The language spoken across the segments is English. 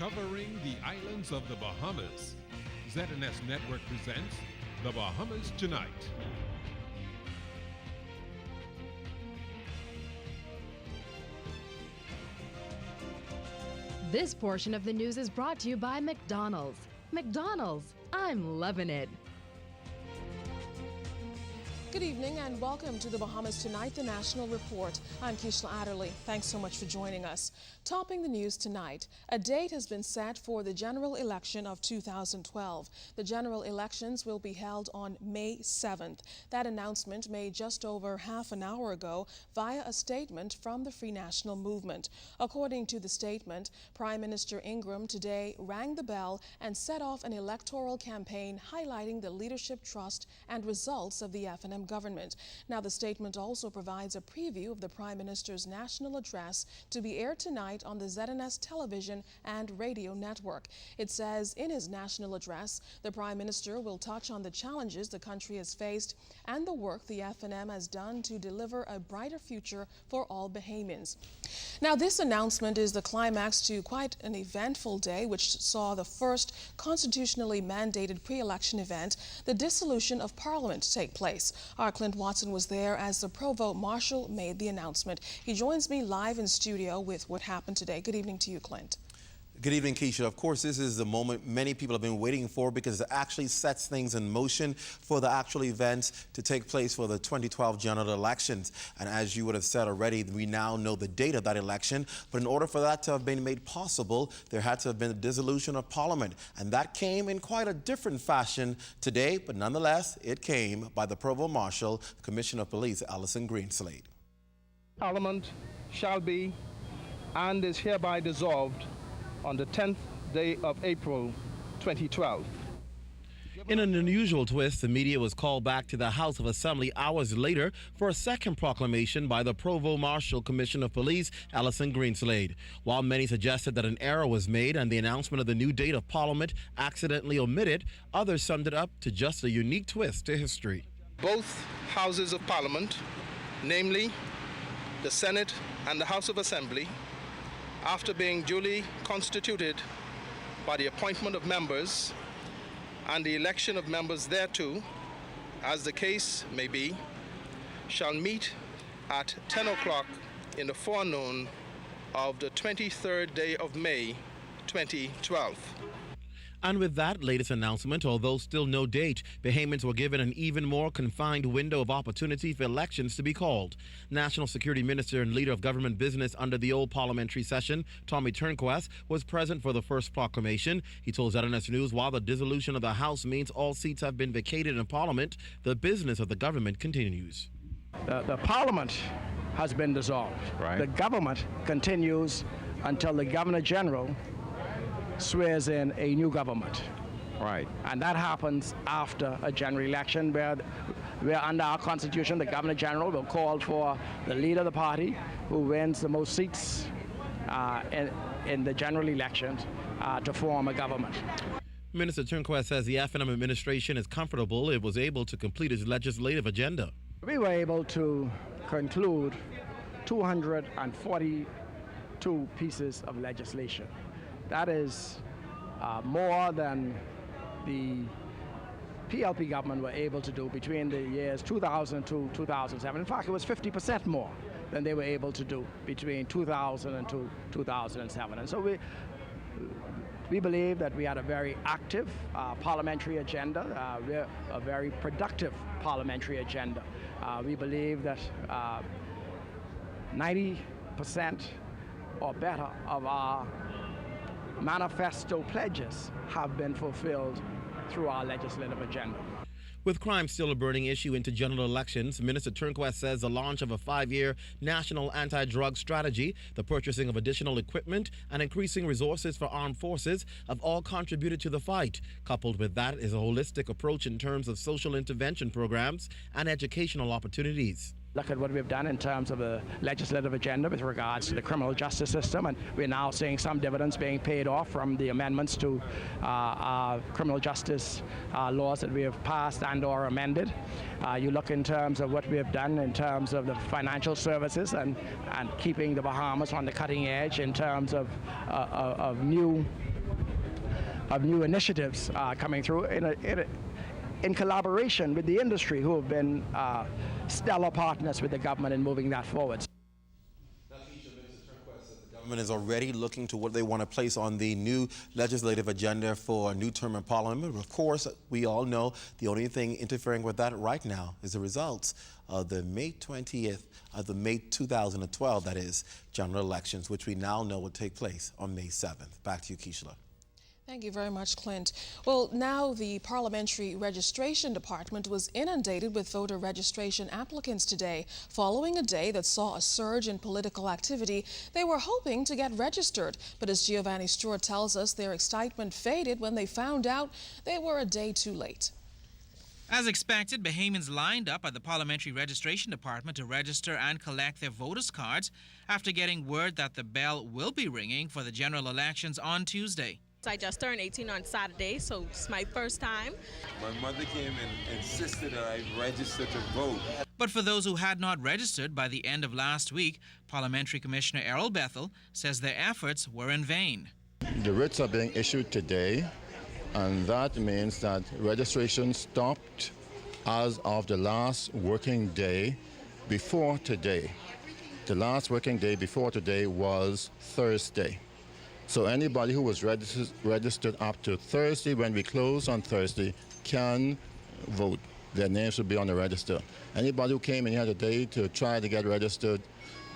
covering the islands of the Bahamas. ZNS Network presents The Bahamas Tonight. This portion of the news is brought to you by McDonald's. McDonald's, I'm loving it. Good evening and welcome to the Bahamas Tonight, the National Report. I'm Keishla Adderley. Thanks so much for joining us. Topping the news tonight, a date has been set for the general election of 2012. The general elections will be held on May 7th. That announcement made just over half an hour ago via a statement from the Free National Movement. According to the statement, Prime Minister Ingram today rang the bell and set off an electoral campaign highlighting the leadership trust and results of the FNM government. Now, the statement also provides a preview of the Prime Minister's national address to be aired tonight on the ZNS television and radio network. It says in his national address, the Prime Minister will touch on the challenges the country has faced and the work the FNM has done to deliver a brighter future for all Bahamians. Now, this announcement is the climax to quite an eventful day, which saw the first constitutionally mandated pre-election event, the dissolution of Parliament, take place. Our Clint Watson was there as the Provost Marshal made the announcement. He joins me live in studio with what happened today. Good evening to you, Clint. Good evening, Keisha. Of course, this is the moment many people have been waiting for because it actually sets things in motion for the actual events to take place for the 2012 general elections. And as you would have said already, we now know the date of that election. But in order for that to have been made possible, there had to have been a dissolution of Parliament. And that came in quite a different fashion today, but nonetheless, it came by the Provost Marshal, Commissioner of Police, Alison Greenslade. Parliament shall be and is hereby dissolved on the 10th day of April 2012. In an unusual twist, the media was called back to the House of Assembly hours later for a second proclamation by the Provost Marshal, Commissioner of Police, Alison Greenslade. While many suggested that an error was made and the announcement of the new date of Parliament accidentally omitted, others summed it up to just a unique twist to history. Both houses of Parliament, namely the Senate and the House of Assembly, after being duly constituted by the appointment of members and the election of members thereto, as the case may be, shall meet at 10 o'clock in the forenoon of the 23rd day of May 2012. And with that latest announcement, although still no date, Bahamians were given an even more confined window of opportunity for elections to be called. National Security Minister and Leader of Government Business under the old parliamentary session, Tommy Turnquest, was present for the first proclamation. He told ZNS News while the dissolution of the House means all seats have been vacated in Parliament, the business of the government continues. The Parliament has been dissolved. Right. The government continues until the Governor General swears in a new government. Right. And that happens after a general election where under our Constitution, the Governor General will call for the leader of the party who wins the most seats in the general elections to form a government. Minister Turnquest says the FNM administration is comfortable it was able to complete its legislative agenda. We were able to conclude 242 pieces of legislation. That is more than the PLP government were able to do between the years 2000 to 2007. In fact, it was 50% more than they were able to do between 2000 and 2007. And so we believe that we had a very active parliamentary agenda, a very productive parliamentary agenda. We believe that 90% or better of our manifesto pledges have been fulfilled through our legislative agenda. With crime still a burning issue into general elections, Minister Turnquest says the launch of a 5-year national anti-drug strategy, the purchasing of additional equipment, and increasing resources for armed forces have all contributed to the fight. Coupled with that is a holistic approach in terms of social intervention programs and educational opportunities. Look at what we've done in terms of the legislative agenda with regards to the criminal justice system, and we're now seeing some dividends being paid off from the amendments to criminal justice laws that we have passed and or amended. You look in terms of what we have done in terms of the financial services and keeping the Bahamas on the cutting edge in terms of new of new initiatives coming through in collaboration with the industry, who have been stellar partners with the government in moving that forward. The government is already looking to what they want to place on the new legislative agenda for a new term in Parliament. Of course, we all know the only thing interfering with that right now is the results of the May 20th, of the May 2012, that is, general elections, which we now know will take place on May 7th. Back to you, Keishla. Thank you very much, Clint. Well, now the Parliamentary Registration Department was inundated with voter registration applicants today. Following a day that saw a surge in political activity, they were hoping to get registered. But as Giovanni Stewart tells us, their excitement faded when they found out they were a day too late. As expected, Bahamians lined up at the Parliamentary Registration Department to register and collect their voters' cards after getting word that the bell will be ringing for the general elections on Tuesday. I just turned 18 on Saturday, so it's my first time. My mother came and insisted that I register to vote. But for those who had not registered by the end of last week, Parliamentary Commissioner Errol Bethel says their efforts were in vain. The writs are being issued today, and that means that registration stopped as of the last working day before today. The last working day before today was Thursday. So anybody who was registered up to Thursday, when we close on Thursday, can vote. Their names will be on the register. Anybody who came in here today to try to get registered,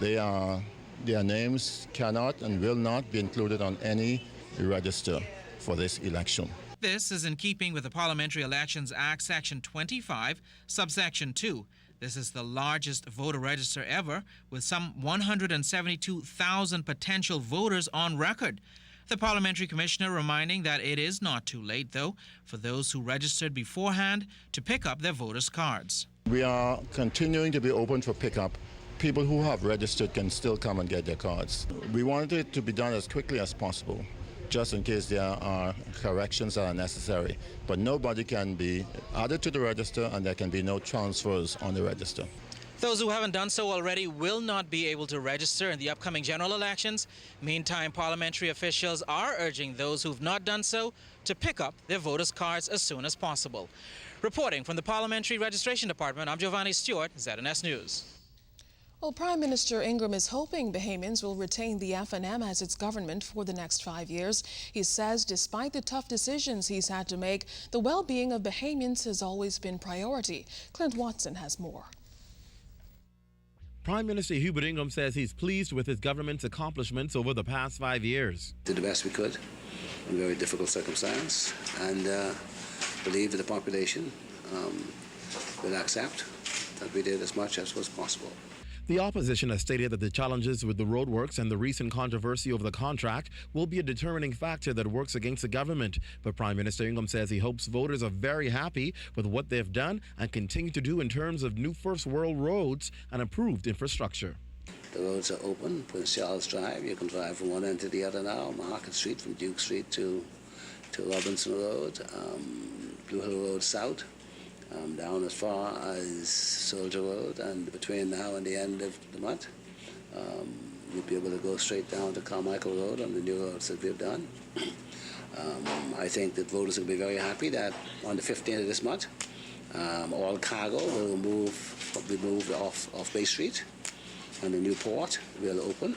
their names cannot and will not be included on any register for this election. This is in keeping with the Parliamentary Elections Act, Section 25, Subsection 2. This is the largest voter register ever, with some 172,000 potential voters on record. The Parliamentary Commissioner reminding that it is not too late, though, for those who registered beforehand to pick up their voters' cards. We are continuing to be open for pickup. People who have registered can still come and get their cards. We wanted it to be done as quickly as possible, just in case there are corrections that are necessary. But nobody can be added to the register, and there can be no transfers on the register. Those who haven't done so already will not be able to register in the upcoming general elections. Meantime, parliamentary officials are urging those who've not done so to pick up their voters' cards as soon as possible. Reporting from the Parliamentary Registration Department, I'm Giovanni Stewart, ZNS News. Well, Prime Minister Ingram is hoping Bahamians will retain the FNM as its government for the next 5 years. He says despite the tough decisions he's had to make, the well-being of Bahamians has always been priority. Clint Watson has more. Prime Minister Hubert Ingram says he's pleased with his government's accomplishments over the past 5 years. Did the best we could in a very difficult circumstance, and believe that the population will accept that we did as much as was possible. The opposition has stated that the challenges with the roadworks and the recent controversy over the contract will be a determining factor that works against the government. But Prime Minister Ingram says he hopes voters are very happy with what they've done and continue to do in terms of new First World roads and improved infrastructure. The roads are open. Prince Charles Drive, you can drive from one end to the other now. Market Street from Duke Street to Robinson Road, Blue Hill Road South. Down as far as Soldier Road, and between now and the end of the month, you'll be able to go straight down to Carmichael Road on the new roads that we've done. I think that voters will be very happy that on the 15th of this month, all cargo will be moved off Bay Street, and the new port will open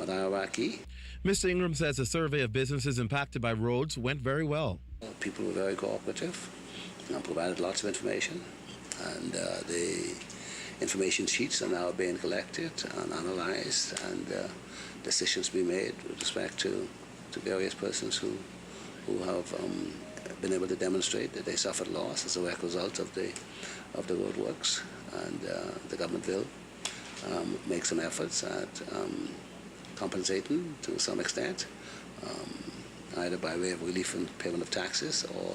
at Iraqi. Mr. Ingram says a survey of businesses impacted by roads went very well. People were very cooperative. Provided lots of information, and the information sheets are now being collected and analysed, and decisions be made with respect to various persons who have been able to demonstrate that they suffered loss as a result of the roadworks, and the government will make some efforts at compensating to some extent, either by way of relief and payment of taxes or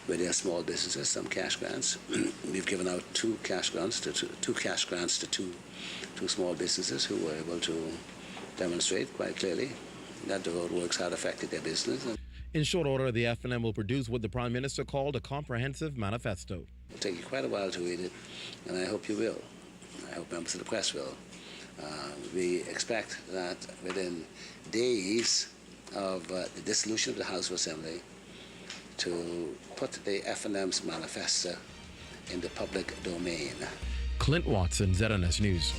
where there are small businesses, some cash grants. We've given out two cash grants to two small businesses who were able to demonstrate quite clearly that the roadworks had affected their business. In short order, the FNM will produce what the Prime Minister called a comprehensive manifesto. It'll take you quite a while to read it, and I hope you will. I hope members of the press will. We expect that within days of the dissolution of the House of Assembly to put the F&M's manifesto in the public domain. Clint Watson, ZNS News.